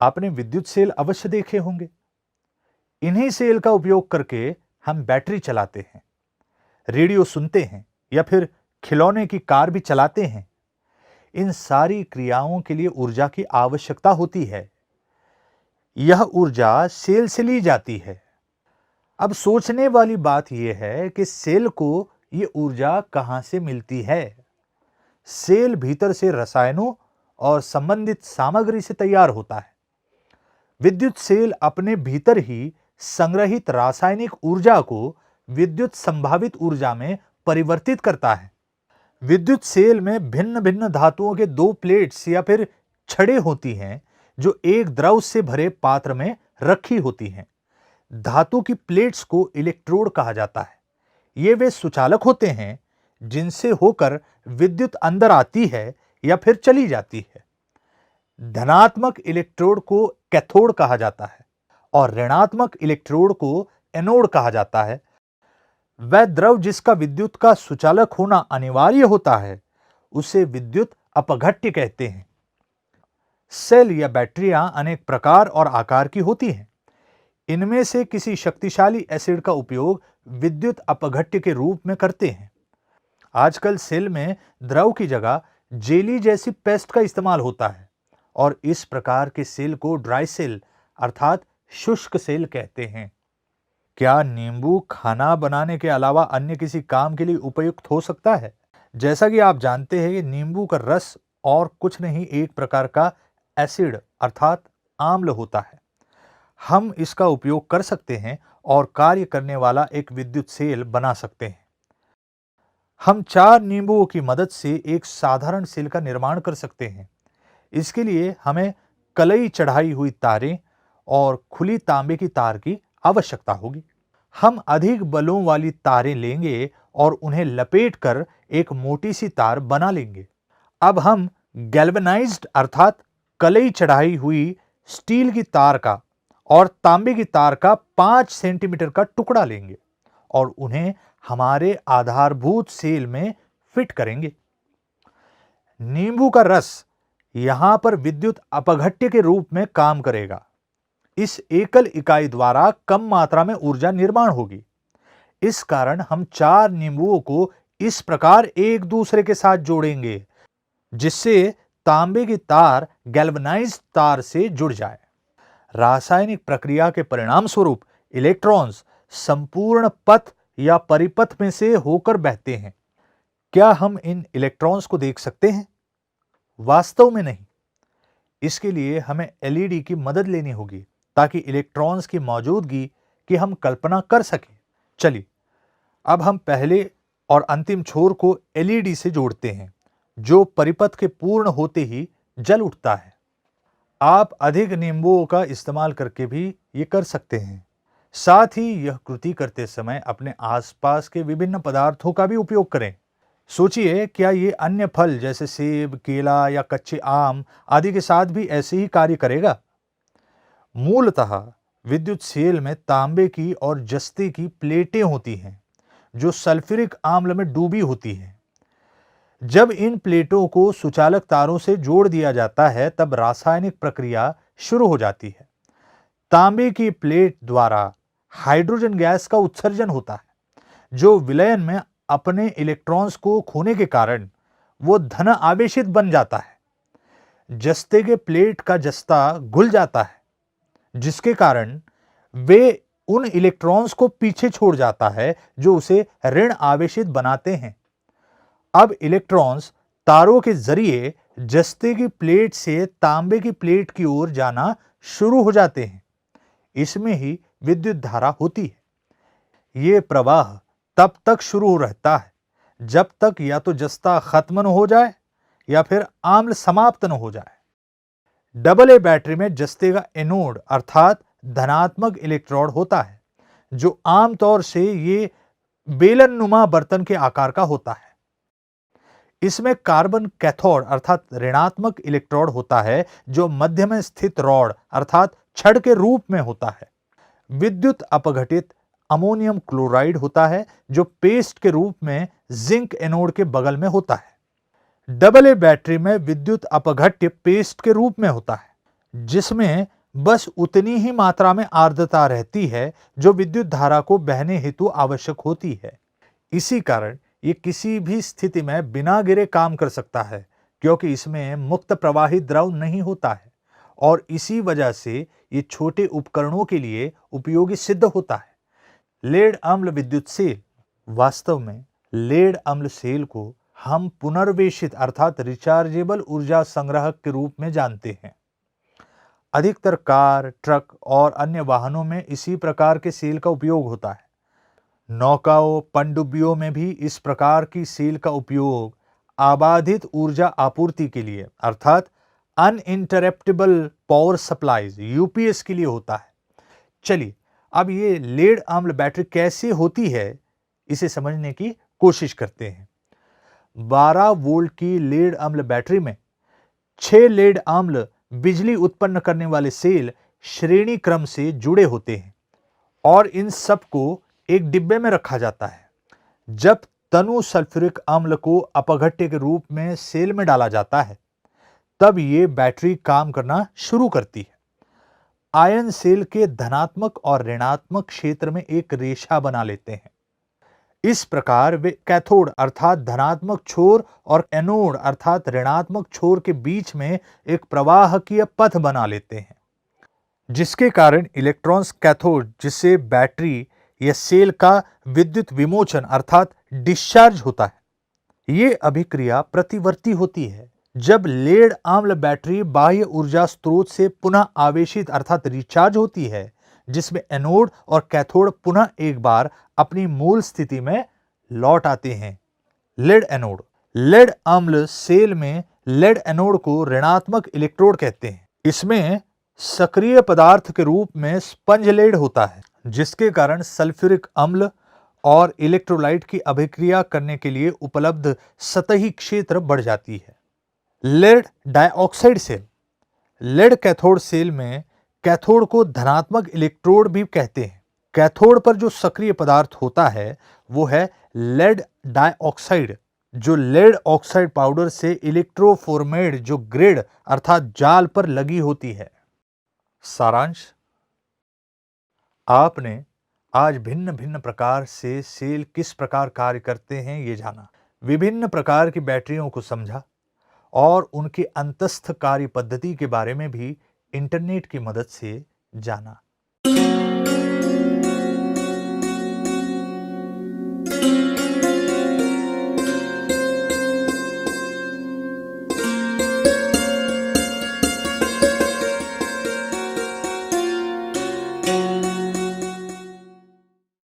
आपने विद्युत सेल अवश्य देखे होंगे। इन्हीं सेल का उपयोग करके हम बैटरी चलाते हैं, रेडियो सुनते हैं या फिर खिलौने की कार भी चलाते हैं। इन सारी क्रियाओं के लिए ऊर्जा की आवश्यकता होती है। यह ऊर्जा सेल से ली जाती है। अब सोचने वाली बात यह है कि सेल को यह ऊर्जा कहां से मिलती है। सेल भीतर से रसायनों और संबंधित सामग्री से तैयार होता है। विद्युत सेल अपने भीतर ही संग्रहित रासायनिक ऊर्जा को विद्युत संभावित ऊर्जा में परिवर्तित करता है। विद्युत सेल में भिन्न भिन्न धातुओं के दो प्लेट्स या फिर छड़ें होती हैं जो एक द्रव से भरे पात्र में रखी होती हैं। धातु की प्लेट्स को इलेक्ट्रोड कहा जाता है। ये वे सुचालक होते हैं जिनसे होकर विद्युत अंदर आती है या फिर चली जाती है। धनात्मक इलेक्ट्रोड को कैथोड कहा जाता है और ऋणात्मक इलेक्ट्रोड को एनोड कहा जाता है। वह द्रव जिसका विद्युत का सुचालक होना अनिवार्य होता है उसे विद्युत अपघट्य कहते हैं। सेल या बैटरियां अनेक प्रकार और आकार की होती हैं। इनमें से किसी शक्तिशाली एसिड का उपयोग विद्युत अपघट्य के रूप में करते हैं। आजकल सेल में द्रव की जगह जेली जैसी पेस्ट का इस्तेमाल होता है और इस प्रकार के सेल को ड्राई सेल अर्थात शुष्क सेल कहते हैं। क्या नींबू खाना बनाने के अलावा अन्य किसी काम के लिए उपयुक्त हो सकता है? जैसा कि आप जानते हैं कि नींबू का रस और कुछ नहीं एक प्रकार का एसिड अर्थात आम्ल होता है। हम इसका उपयोग कर सकते हैं और कार्य करने वाला एक विद्युत सेल बना सकते हैं। हम 4 नींबुओं की मदद से एक साधारण सेल का निर्माण कर सकते हैं। इसके लिए हमें कलई चढ़ाई हुई तारें और खुली तांबे की तार की आवश्यकता होगी। हम अधिक बलों वाली तारें लेंगे और उन्हें लपेटकर एक मोटी सी तार बना लेंगे। अब हम गैल्वेनाइज्ड अर्थात कलई चढ़ाई हुई स्टील की तार का और तांबे की तार का 5 सेंटीमीटर का टुकड़ा लेंगे और उन्हें हमारे आधारभूत सेल में फिट करेंगे। नींबू का रस यहां पर विद्युत अपघट्य के रूप में काम करेगा। इस एकल इकाई द्वारा कम मात्रा में ऊर्जा निर्माण होगी। इस कारण हम 4 नींबुओं को इस प्रकार एक दूसरे के साथ जोड़ेंगे जिससे तांबे की तार गैल्वेनाइज्ड तार से जुड़ जाए। रासायनिक प्रक्रिया के परिणाम स्वरूप इलेक्ट्रॉन्स संपूर्ण पथ या परिपथ में से होकर बहते हैं। क्या हम इन इलेक्ट्रॉन्स को देख सकते हैं? वास्तव में नहीं। इसके लिए हमें एलईडी की मदद लेनी होगी ताकि इलेक्ट्रॉन्स की मौजूदगी की हम कल्पना कर सकें। चलिए अब हम पहले और अंतिम छोर को एलईडी से जोड़ते हैं जो परिपथ के पूर्ण होते ही जल उठता है। आप अधिक नींबुओं का इस्तेमाल करके भी ये कर सकते हैं। साथ ही यह कृति करते समय अपने आसपास के विभिन्न पदार्थों का भी उपयोग करें। सोचिए क्या ये अन्य फल जैसे सेब, केला या कच्चे आम आदि के साथ भी ऐसे ही कार्य करेगा। मूलतः विद्युत सेल में तांबे की और जस्ते की प्लेटें होती हैं जो सल्फ्यूरिक आम्ल में डूबी होती हैं। जब इन प्लेटों को सुचालक तारों से जोड़ दिया जाता है तब रासायनिक प्रक्रिया शुरू हो जाती है। तांबे की प्लेट द्वारा हाइड्रोजन गैस का उत्सर्जन होता है जो विलयन में अपने इलेक्ट्रॉन्स को खोने के कारण वो धन आवेशित बन जाता है। जस्ते के प्लेट का जस्ता घुल जाता है जिसके कारण वे उन इलेक्ट्रॉन्स को पीछे छोड़ जाता है जो उसे ऋण आवेशित बनाते हैं। अब इलेक्ट्रॉन्स तारों के जरिए जस्ते की प्लेट से तांबे की प्लेट की ओर जाना शुरू हो जाते हैं। इसमें ही विद्युत धारा होती है। यह प्रवाह तब तक शुरू रहता है जब तक या तो जस्ता खत्म न हो जाए या फिर आम्ल समाप्त न हो जाए। डबल ए बैटरी में जस्ते का एनोड अर्थात धनात्मक इलेक्ट्रोड होता है जो आमतौर से ये बेलननुमा बर्तन के आकार का होता है। इसमें कार्बन कैथोड अर्थात ऋणात्मक इलेक्ट्रोड होता है जो मध्य में स्थित रॉड अर्थात छड़ के रूप में होता है। विद्युत अपघटित अमोनियम क्लोराइड होता है जो पेस्ट के रूप में जिंक एनोड के बगल में होता है। डबल ए बैटरी में विद्युत अपघट्य पेस्ट के रूप में होता है जिसमें बस उतनी ही मात्रा में आर्द्रता रहती है जो विद्युत धारा को बहने हेतु आवश्यक होती है। इसी कारण ये किसी भी स्थिति में बिना गिरे काम कर सकता है, क्योंकि इसमें मुक्त प्रवाही द्रव नहीं होता है और इसी वजह से ये छोटे उपकरणों के लिए उपयोगी सिद्ध होता है। लेड अम्ल विद्युत सेल। वास्तव में लेड अम्ल सेल को हम पुनर्वेशित अर्थात रिचार्जेबल ऊर्जा संग्राहक के रूप में जानते हैं। अधिकतर कार, ट्रक और अन्य वाहनों में इसी प्रकार के सेल का उपयोग होता है। नौकाओं, पनडुब्बियों में भी इस प्रकार की सेल का उपयोग आबाधित ऊर्जा आपूर्ति के लिए अर्थात अनइंटरप्टेबल पावर सप्लाईज यूपीएस के लिए होता है। चलिए अब ये लेड अम्ल बैटरी कैसे होती है इसे समझने की कोशिश करते हैं। 12 वोल्ट की लेड अम्ल बैटरी में 6 लेड अम्ल बिजली उत्पन्न करने वाले सेल श्रेणी क्रम से जुड़े होते हैं और इन सब को एक डिब्बे में रखा जाता है। जब तनु सल्फ्यूरिक अम्ल को अपघट्य के रूप में सेल में डाला जाता है तब ये बैटरी काम करना शुरू करती है। आयन सेल के धनात्मक और ऋणात्मक क्षेत्र में एक रेशा बना लेते हैं। इस प्रकार वे कैथोड अर्थात धनात्मक छोर और एनोड अर्थात ऋणात्मक छोर के बीच में एक प्रवाहकीय पथ बना लेते हैं, जिसके कारण इलेक्ट्रॉन्स कैथोड जिससे बैटरी या सेल का विद्युत विमोचन अर्थात डिस्चार्ज होता है। ये अभिक्रिया प्रतिवर्ती होती है। जब लेड अम्ल बैटरी बाह्य ऊर्जा स्रोत से पुनः आवेशित अर्थात रिचार्ज होती है, जिसमें एनोड और कैथोड पुनः एक बार अपनी मूल स्थिति में लौट आते हैं। Lead anode. लेड अम्ल सेल में लेड एनोड को ऋणात्मक इलेक्ट्रोड कहते हैं। इसमें सक्रिय पदार्थ के रूप में स्पंज लेड होता है, जिसके कारण सल्फ्यूरिक अम्ल और इलेक्ट्रोलाइट की अभिक्रिया करने के लिए उपलब्ध सतही क्षेत्र बढ़ जाती है। Lead dioxide cell. Lead cathode cell में कैथोड को धनात्मक इलेक्ट्रोड भी कहते हैं। कैथोड पर जो सक्रिय पदार्थ होता है वो है लेड डाइऑक्साइड, जो लेड ऑक्साइड पाउडर से इलेक्ट्रोफॉर्मेड जो ग्रिड अर्थात जाल पर लगी होती है। सारांश। आपने आज भिन्न भिन्न प्रकार से सेल किस प्रकार कार्य करते हैं ये जाना, विभिन्न प्रकार की बैटरियों को समझा और उनकी अंतस्थ कार्य पद्धति के बारे में भी इंटरनेट की मदद से जाना।